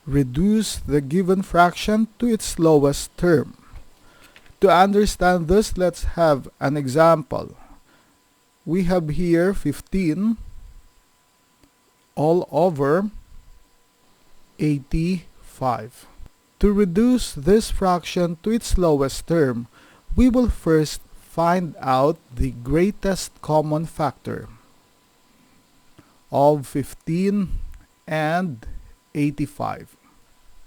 Reduce the given fraction to its lowest term. To understand this, let's have an example. We have here 15 all over 85. To reduce this fraction to its lowest term, we will first find out the greatest common factor of 15 and 85.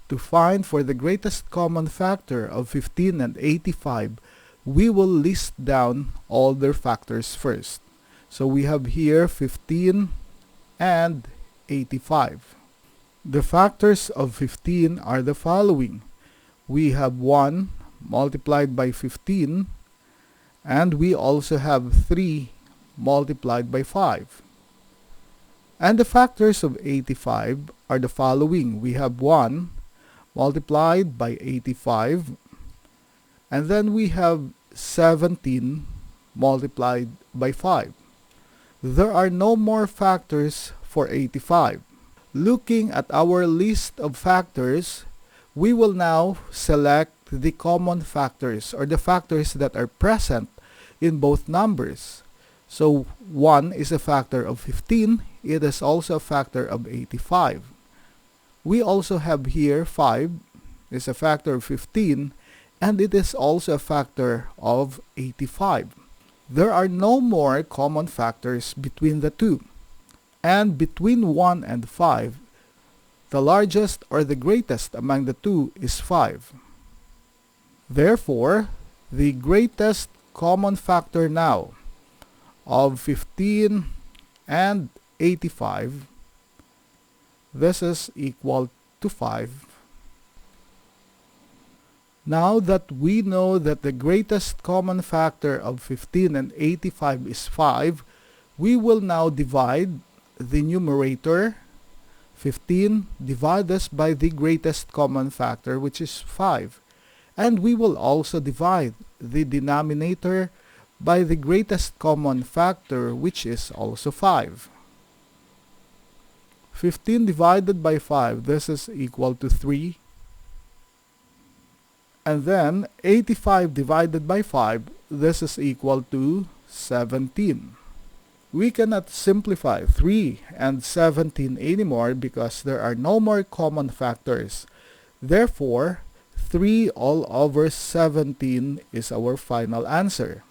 To find for the greatest common factor of 15 and 85, we will list down all their factors first. So we have here 15 and 85. The factors of 15 are the following. We have 1 multiplied by 15, and we also have 3 multiplied by 5. And the factors of 85 are the following. We have 1 multiplied by 85, and then we have 17 multiplied by 5. There are no more factors for 85. Looking at our list of factors, we will now select the common factors, or the factors that are present in both numbers. So 1 is a factor of 15. It is also a factor of 85. We also have here 5 is a factor of 15, and it is also a factor of 85. There are no more common factors between the two. And between 1 and 5, the largest or the greatest among the two is 5. Therefore, the greatest common factor now of 15 and 85, this is equal to 5. Now that we know that the greatest common factor of 15 and 85 is 5, we will now divide the numerator. 15, divide this by the greatest common factor, which is 5. And we will also divide the denominator by the greatest common factor, which is also 5. 15 divided by 5, this is equal to 3. And then 85 divided by 5, this is equal to 17. We cannot simplify 3 and 17 anymore because there are no more common factors. Therefore, 3 all over 17 is our final answer.